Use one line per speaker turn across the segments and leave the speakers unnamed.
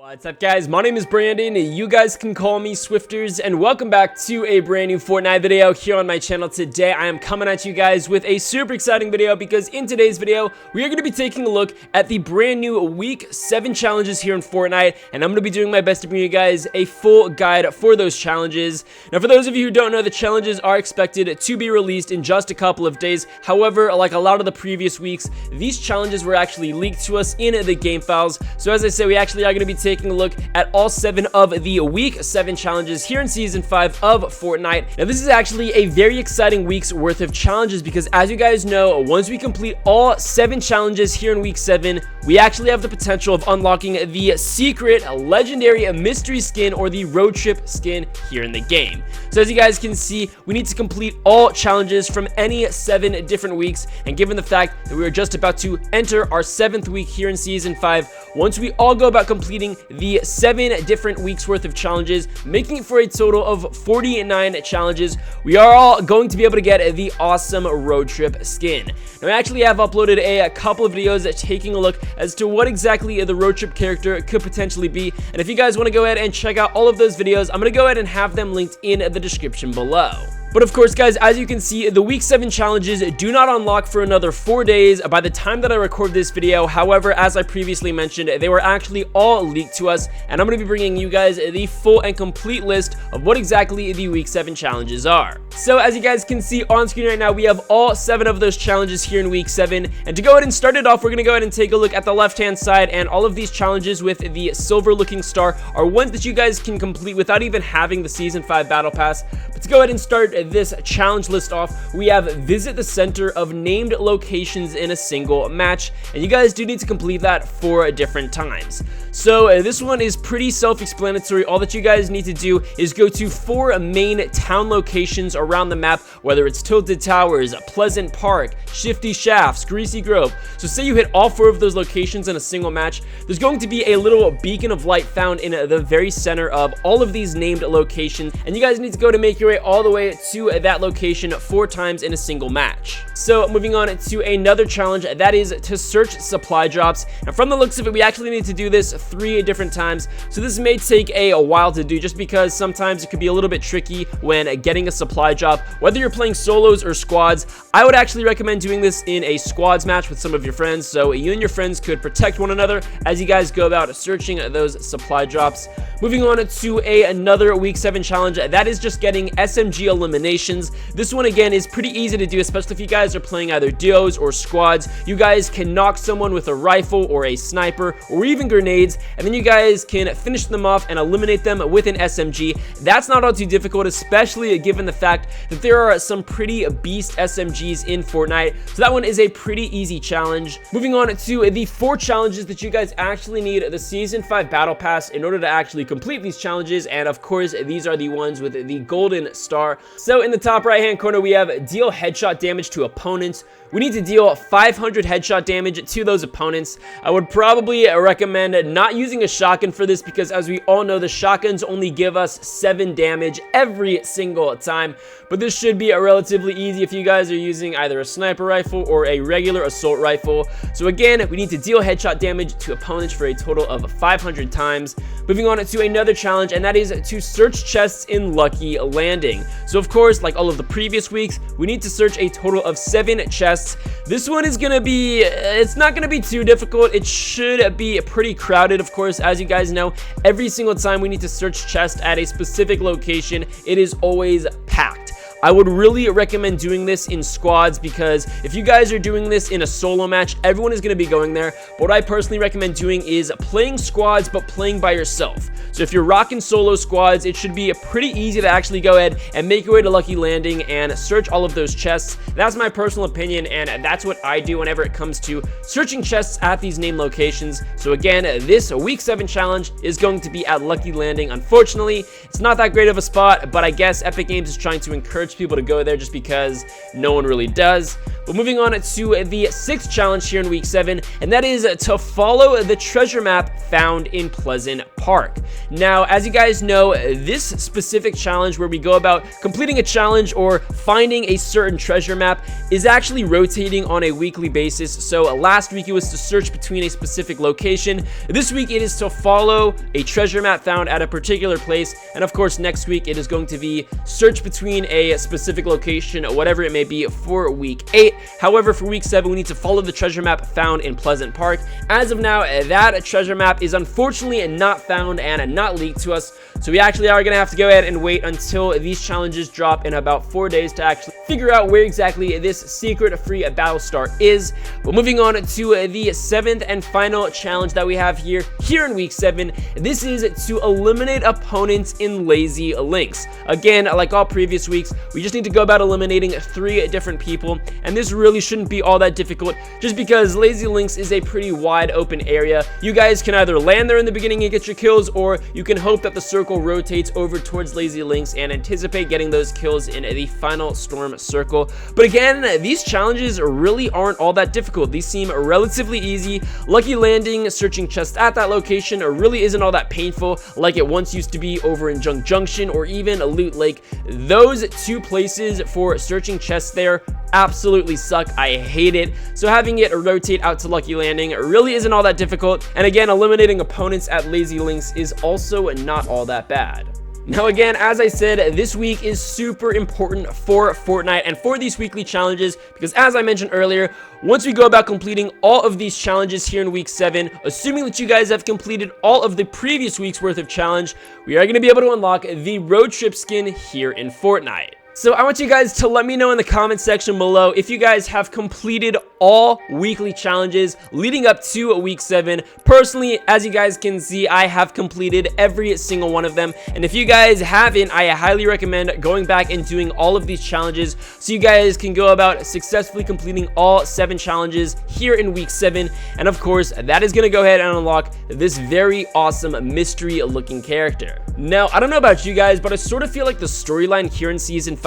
What's up, guys? My name is Brandon. You guys can call me Swifterrs, and welcome back to a brand new Fortnite video here on my channel. Today I am coming at you guys with a super exciting video because in today's video we are going to be taking a look at the brand new week 7 challenges here in Fortnite, and I'm going to be doing my best to bring you guys a full guide for those challenges. Now, for those of you who don't know, the challenges are expected to be released in just a couple of days. However, like a lot of the previous weeks, these challenges were actually leaked to us in the game files. So as I say, we actually are going to be taking a look at all 7 of the week 7 challenges here in season 5 of Fortnite. Now, this is actually a very exciting week's worth of challenges because, as you guys know, once we complete all 7 challenges here in week 7, we actually have the potential of unlocking the secret legendary mystery skin, or the road trip skin, here in the game. So as you guys can see, we need to complete all challenges from any 7 different weeks, and given the fact that we are just about to enter our 7th week here in season 5, once we all go about completing the 7 different weeks worth of challenges, making it for a total of 49 challenges, we are all going to be able to get the awesome road trip skin. Now, I actually have uploaded a couple of videos taking a look as to what exactly the road trip character could potentially be, and if you guys want to go ahead and check out all of those videos, I'm going to go ahead and have them linked in the description below. But of course, guys, as you can see, the week 7 challenges do not unlock for another 4 days by the time that I record this video. However, as I previously mentioned, they were actually all leaked to us, and I'm going to be bringing you guys the full and complete list of what exactly the week 7 challenges are. So as you guys can see on screen right now, we have all 7 of those challenges here in week 7, and to go ahead and start it off, we're going to go ahead and take a look at the left hand side, and all of these challenges with the silver looking star are ones that you guys can complete without even having the season 5 battle pass. But to go ahead and start this challenge list off, we have visit the center of named locations in a single match, and you guys do need to complete that 4 different times. So this one is pretty self-explanatory. All that you guys need to do is go to 4 main town locations around the map, whether it's Tilted Towers, Pleasant Park, Shifty Shafts, Greasy Grove. So say you hit all 4 of those locations in a single match, there's going to be a little beacon of light found in the very center of all of these named locations, and you guys need to go to make your way all the way to that location 4 times in a single match. So moving on to another challenge, that is to search supply drops. And from the looks of it, we actually need to do this 3 different times, so this may take a while to do, just because sometimes it could be a little bit tricky when getting a supply drop, whether you're playing solos or squads. I would actually recommend doing this in a squads match with some of your friends, so you and your friends could protect one another as you guys go about searching those supply drops. Moving on to another week 7 challenge, that is just getting SMG eliminations. This one again is pretty easy to do, especially if you guys are playing either duos or squads. You guys can knock someone with a rifle or a sniper or even grenades, and then you guys can finish them off and eliminate them with an SMG. That's not all too difficult, especially given the fact that there are some pretty beast SMGs in Fortnite, so that one is a pretty easy challenge. Moving on to the 4 challenges that you guys actually need the season 5 battle pass in order to actually complete these challenges, and of course these are the ones with the golden star. So in the top right hand corner, we have deal headshot damage to opponents. We need to deal 500 headshot damage to those opponents. I would probably recommend not using a shotgun for this because, as we all know, the shotguns only give us 7 damage every single time. But this should be relatively easy if you guys are using either a sniper rifle or a regular assault rifle. So again, we need to deal headshot damage to opponents for a total of 500 times. Moving on to another challenge, and that is to search chests in Lucky Landing. So of course, like all of the previous weeks, we need to search a total of 7 chests. This one is gonna be, it's not gonna be too difficult. It should be pretty crowded, of course. As you guys know, every single time we need to search chests at a specific location, it is always packed. I would really recommend doing this in squads because if you guys are doing this in a solo match, everyone is going to be going there. But what I personally recommend doing is playing squads, but playing by yourself. So if you're rocking solo squads, it should be pretty easy to actually go ahead and make your way to Lucky Landing and search all of those chests. That's my personal opinion, and that's what I do whenever it comes to searching chests at these named locations. So again, this week 7 challenge is going to be at Lucky Landing. Unfortunately, it's not that great of a spot, but I guess Epic Games is trying to encourage of people to go there just because no one really does. But moving on to the 6th challenge here in week 7, and that is to follow the treasure map found in Pleasant Park. Now, as you guys know, this specific challenge where we go about completing a challenge or finding a certain treasure map is actually rotating on a weekly basis. So last week it was to search between a specific location. This week it is to follow a treasure map found at a particular place, and of course next week it is going to be search between a specific location, whatever it may be, for week 8. However, for week 7 we need to follow the treasure map found in Pleasant Park. As of now, that treasure map is unfortunately not found and not leaked to us, so we actually are gonna have to go ahead and wait until these challenges drop in about 4 days to actually figure out where exactly this secret free battle star is. But moving on to the 7th and final challenge that we have here in week 7, this is to eliminate opponents in lazy links. Again, like all previous weeks, we just need to go about eliminating 3 different people, and this really shouldn't be all that difficult just because lazy links is a pretty wide open area. You guys can either land there in the beginning and get your kills, or you can hope that the circle rotates over towards lazy links and anticipate getting those kills in the final storm circle. But again, these challenges really aren't all that difficult. These seem relatively easy. Lucky landing, searching chests at that location really isn't all that painful like it once used to be over in Junk Junction or even Loot Lake. Those 2 places for searching chests there absolutely suck. I hate it. So having it rotate out to Lucky Landing really isn't all that difficult. And again, eliminating opponents at lazy links is also not all that bad. Now again, as I said, this week is super important for Fortnite and for these weekly challenges because, as I mentioned earlier, once we go about completing all of these challenges here in week 7, assuming that you guys have completed all of the previous week's worth of challenge, we are going to be able to unlock the road trip skin here in Fortnite. So I want you guys to let me know in the comment section below if you guys have completed all weekly challenges leading up to week 7. Personally, as you guys can see, I have completed every single one of them. And if you guys haven't, I highly recommend going back and doing all of these challenges so you guys can go about successfully completing all 7 challenges here in week 7. And of course, that is going to go ahead and unlock this very awesome mystery looking character. Now, I don't know about you guys, but I sort of feel like the storyline here in Season 5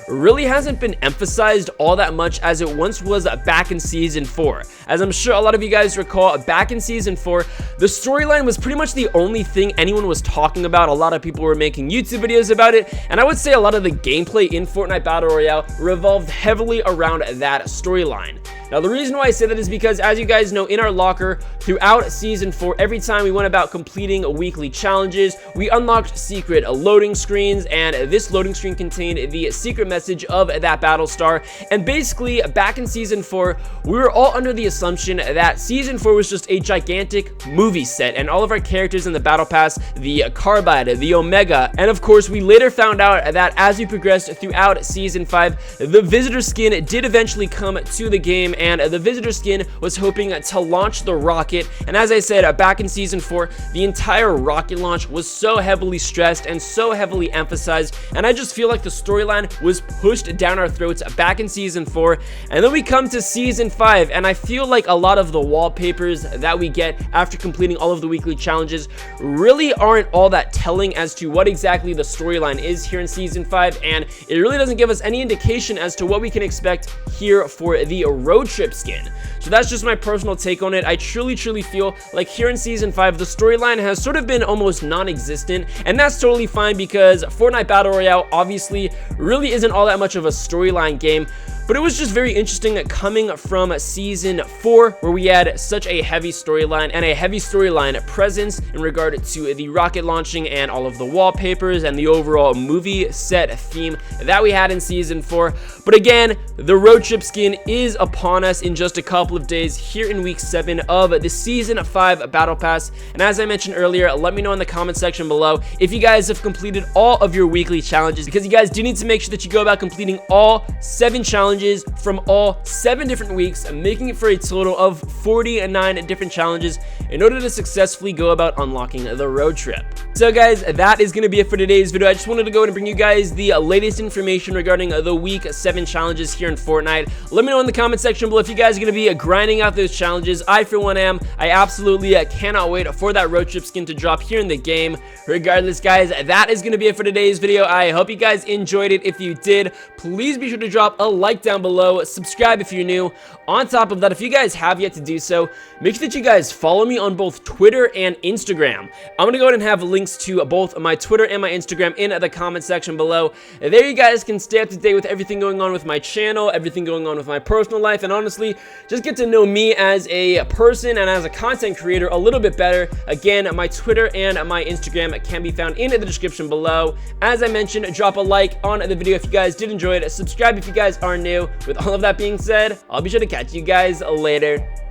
really hasn't been emphasized all that much as it once was back in Season 4. As I'm sure a lot of you guys recall, back in Season 4, the storyline was pretty much the only thing anyone was talking about. A lot of people were making YouTube videos about it, and I would say a lot of the gameplay in Fortnite Battle Royale revolved heavily around that storyline. Now, the reason why I say that is because, as you guys know, in our locker throughout Season 4, every time we went about completing weekly challenges, we unlocked secret loading screens, and this loading screen contained the secret message of that battle star. And basically, back in Season 4, we were all under the assumption that Season 4 was just a gigantic movie set, and all of our characters in the battle pass, the Carbide, the Omega, and of course, we later found out that as we progressed throughout Season 5, the visitor skin did eventually come to the game, and the visitor skin was hoping to launch the rocket. And as I said, back in Season 4, the entire rocket launch was so heavily stressed and so heavily emphasized, and I just feel like the storyline was pushed down our throats back in Season 4. And then we come to Season 5, and I feel like a lot of the wallpapers that we get after completing all of the weekly challenges really aren't all that telling as to what exactly the storyline is here in Season 5, and it really doesn't give us any indication as to what we can expect here for the road trip skin. So that's just my personal take on it. I truly feel like here in Season 5, the storyline has sort of been almost non-existent, and that's totally fine because Fortnite Battle Royale obviously really isn't all that much of a storyline game. But it was just very interesting coming from Season 4, where we had such a heavy storyline and a heavy storyline presence in regard to the rocket launching and all of the wallpapers and the overall movie set theme that we had in Season 4. But again, the road trip skin is upon us in just a couple of days here in week 7 of the Season 5 Battle Pass. And as I mentioned earlier, let me know in the comment section below if you guys have completed all of your weekly challenges, because you guys do need to make sure that you go about completing all 7 challenges challenges from all 7 different weeks, making it for a total of 49 different challenges in order to successfully go about unlocking the road trip. So guys, that is going to be it for today's video. I just wanted to go ahead and bring you guys the latest information regarding the week 7 challenges here in Fortnite. Let me know in the comment section below if you guys are going to be grinding out those challenges. I for one am. I absolutely cannot wait for that road trip skin to drop here in the game. Regardless guys, that is going to be it for today's video. I hope you guys enjoyed it. If you did, please be sure to drop a like down below, subscribe if you're new. On top of that, if you guys have yet to do so, make sure that you guys follow me on both Twitter and Instagram. I'm going to go ahead and have links to both my Twitter and my Instagram in the comment section below. There you guys can stay up to date with everything going on with my channel, everything going on with my personal life, and honestly, just get to know me as a person and as a content creator a little bit better. Again, my Twitter and my Instagram can be found in the description below. As I mentioned, drop a like on the video if you guys did enjoy it. Subscribe if you guys are new. With all of that being said, I'll be sure to catch you guys later.